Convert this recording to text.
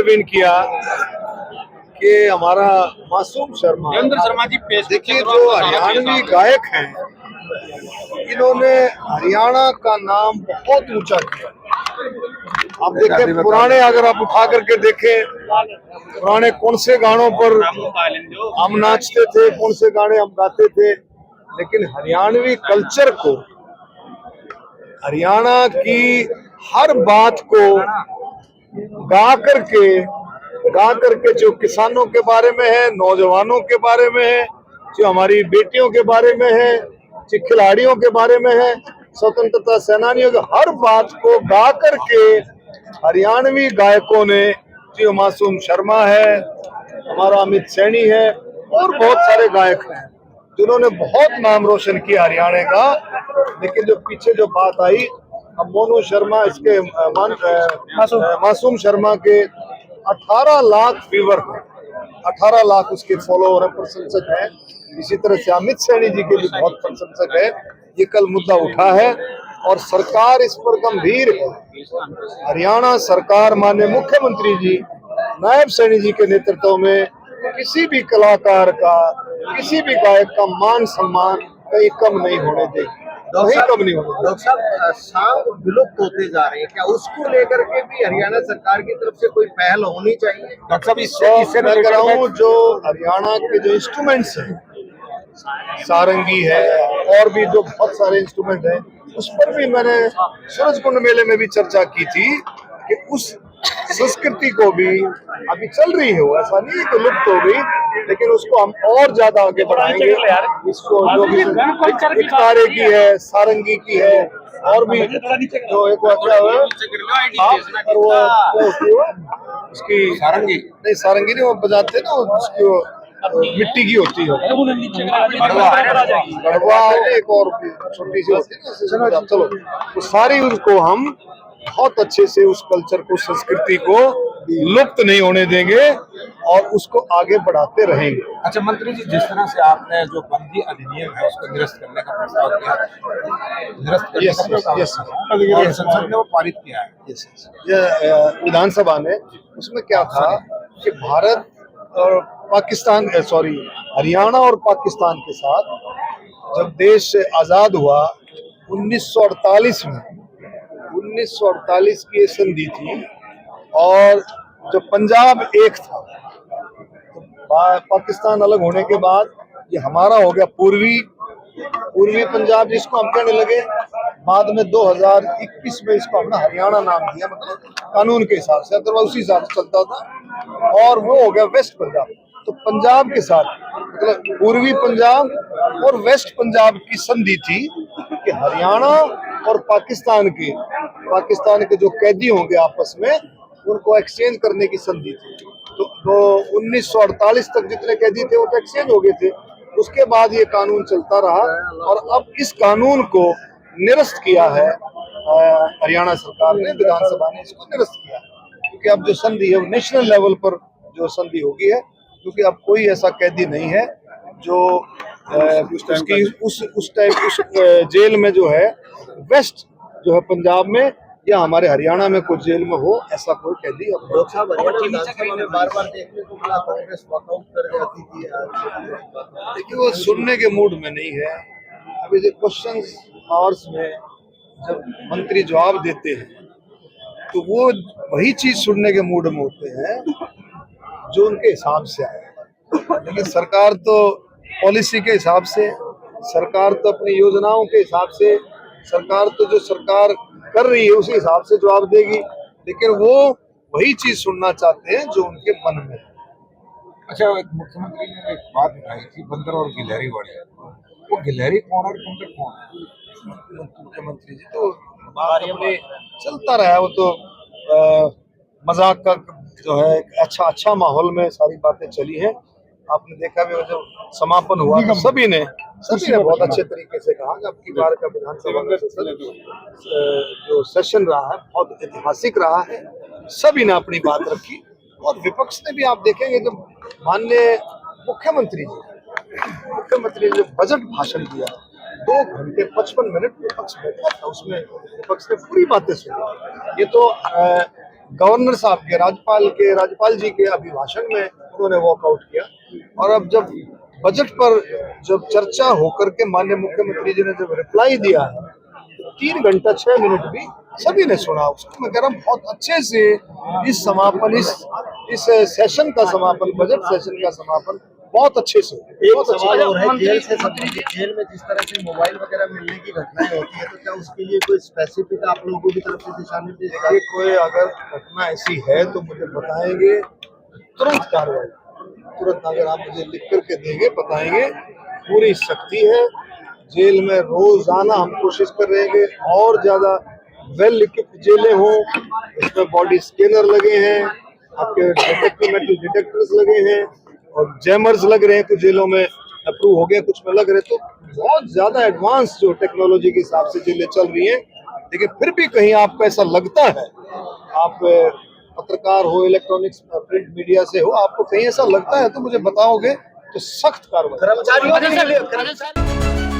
Intervene किया कि हमारा मासूम शर्मा जी देखिए जो हरियाणवी गायक हैं, इन्होंने हरियाणा का नाम बहुत ऊंचा किया। आप देखें पुराने, अगर आप उठा करके देखें पुराने कौन से गानों पर हम नाचते थे, कौन से गाने हम गाते थे, लेकिन हरियाणवी कल्चर को, हरियाणा की हर बात को गा करके जो किसानों के बारे में है, नौजवानों के बारे में है, जो हमारी बेटियों के बारे में है, जो खिलाड़ियों के बारे में है, स्वतंत्रता सेनानियों की हर बात को गा करके हरियाणवी गायकों ने, जो मासूम शर्मा है, हमारा अमित सैनी है और बहुत सारे गायक हैं जिन्होंने बहुत नाम रोशन किया हरियाणा का। लेकिन जो पीछे जो बात आई, अब मोनू शर्मा, इसके मासूम शर्मा के 18 लाख व्यूवर हैं, 18 लाख उसके फॉलोअर प्रशंसक हैं। इसी तरह से अमित सैनी जी के भी बहुत प्रशंसक है। ये कल मुद्दा उठा है और सरकार इस पर गंभीर है। हरियाणा सरकार माननीय मुख्यमंत्री जी नायब सैनी जी के नेतृत्व में किसी भी कलाकार का, किसी भी गायक का मान सम्मान कहीं कम नहीं होने देगी, कहीं कम नहीं होने देगी। डॉक्टर साहब, सांप विलुप्त होते जा रहे हैं, क्या उसको लेकर के भी हरियाणा सरकार की तरफ से कोई पहल होनी चाहिए? डॉक्टर साहब इससे मैं कह रहा हूँ जो हरियाणा के जो इंस्ट्रूमेंट्स हैं, सारंगी है और भी जो बहुत सारे इंस्ट्रूमेंट हैं, उस पर भी मैंने सूरजकुंड मेले में भी चर्चा की थी कि उस संस्कृति को भी अभी चल रही है, वो ऐसा नहीं है कि लुप्त हो गई, लेकिन उसको हम और ज्यादा आगे बढ़ाएंगे। इसको जो भी इकतारे की है, सारंगी की है और भी जो एक क्या हुआ और वो उसकी सारंगी नहीं, सारंगी नहीं, वो बजाते ना उसकी मिट्टी की होती है, गढ़वा एक और छोटी सी होती है ना, चलो तो सारी उसको हम बहुत अच्छे से उस कल्चर को, संस्कृति को लुप्त नहीं होने देंगे और उसको आगे बढ़ाते रहेंगे। अच्छा मंत्री जी, जिस तरह से आपने जो बंदी अधिनियम है उसको निरस्त करने का प्रस्ताव किया, निरस्त करने का प्रस्ताव और संसद ने वो पारित किया है, ये विधानसभा ने, उसमें क्या था कि भारत और पाकिस्तान, हरियाणा और पाकिस्तान के साथ जब देश आजाद हुआ 1948 में, 1948 की ये संधि थी और जब पंजाब एक था, तो पाकिस्तान अलग होने के बाद ये हमारा हो गया पूर्वी पंजाब, जिसको हम कहने लगे। बाद में 2021 में इसको हमने हरियाणा नाम दिया, मतलब कानून के हिसाब से, तो उसी हिसाब से चलता था, और वो हो गया वेस्ट पंजाब। तो पंजाब के साथ मतलब पूर्वी पंजाब और वेस्ट पंजाब की संधि थी कि हरियाणा और पाकिस्तान के जो कैदी होंगे आपस में, उनको एक्सचेंज करने की संधि थी। तो 1948 तक जितने कैदी थे वो तो एक्सचेंज हो गए थे। उसके बाद ये कानून चलता रहा और अब इस कानून को निरस्त किया है हरियाणा सरकार ने, विधानसभा ने इसको निरस्त किया है, क्योंकि अब जो संधि है वो नेशनल लेवल पर जो संधि होगी है, क्योंकि अब कोई ऐसा कैदी नहीं है जो उसकी उस जेल में जो है वेस्ट जो है पंजाब में या हमारे हरियाणा में कोई जेल में हो, ऐसा कोई कैदी अब। डॉक्टर साहब, हरियाणा विधानसभा में बार-बार देखने को मिला कांग्रेस वॉकआउट कर जाती थी। देखिए वो सुनने के मूड में नहीं है। अभी जो क्वेश्चन आवर्स में जब मंत्री जवाब देते हैं तो वो वही चीज सुनने के मूड में होते हैं जो उनके हिसाब से आए। लेकिन सरकार तो पॉलिसी के हिसाब से, सरकार तो अपनी योजनाओं के हिसाब से, सरकार तो जो सरकार कर रही है उसी हिसाब से जवाब देगी, लेकिन वो वही चीज सुनना चाहते हैं जो उनके मन में है। अच्छा, मुख्यमंत्री ने एक बात उठाई थी बंदर और गिलहरी वाली, वो गिलहरी कौन और बंदर कौन है? मुख्यमंत्री जी तो बात अपने चलता रहा है, वो तो मजाक का जो है अच्छा माहौल में सारी बातें चली हैं। आपने देखा भी जो समापन हुआ तो सभी ने बहुत अच्छे तरीके से कहा कि अब की बार का विधानसभा जो सेशन रहा है बहुत ऐतिहासिक रहा है। सभी ने अपनी बात रखी और विपक्ष ने भी, आप देखेंगे जब माननीय मुख्यमंत्री ने जो बजट भाषण दिया 2 घंटे 55 मिनट विपक्ष बैठा था, उसमें विपक्ष ने पूरी बातें सुनी। ये तो गवर्नर साहब के राज्यपाल जी के अभिभाषण में उन्होंने वॉकआउट किया। और अब जब बजट पर जब चर्चा होकर के माननीय मुख्यमंत्री जी ने जब रिप्लाई दिया है, 3 घंटा 6 मिनट भी सभी ने सुना उसको। मैं कह रहा हूँ बहुत अच्छे से इस सेशन का समापन, बजट सेशन का समापन बहुत अच्छे से एक सवाल और है, जेल में जिस तरह से मोबाइल वगैरह मिलने की घटनाएं होती है, तो क्या उसके लिए कोई स्पेसिफिक आप लोगों की तरफ से दिशा निर्देश? देखिए, कोई अगर घटना ऐसी है तो मुझे बताएंगे, तुरंत कार्रवाई, तुरंत अगर आप मुझे लिख करके देंगे बताएंगे। पूरी सख्ती है जेल में, रोजाना हम कोशिश कर रहे हैं कि और ज्यादा वेल इक्विप्ड जेलें हों, इसमें बॉडी स्कैनर लगे हैं, आपके मेटल डिटेक्टर्स लगे हैं और जैमर्स लग रहे हैं, कुछ जेलों में अप्रूव हो गए, कुछ में लग रहे। तो बहुत ज्यादा एडवांस जो टेक्नोलॉजी के हिसाब से जेलें चल रही हैं। लेकिन फिर भी कहीं आपको ऐसा लगता है, आप पत्रकार हो, इलेक्ट्रॉनिक्स प्रिंट मीडिया से हो, आपको कहीं ऐसा लगता है तो मुझे बताओगे तो सख्त कार्रवाई। कर्मचारियों के लिए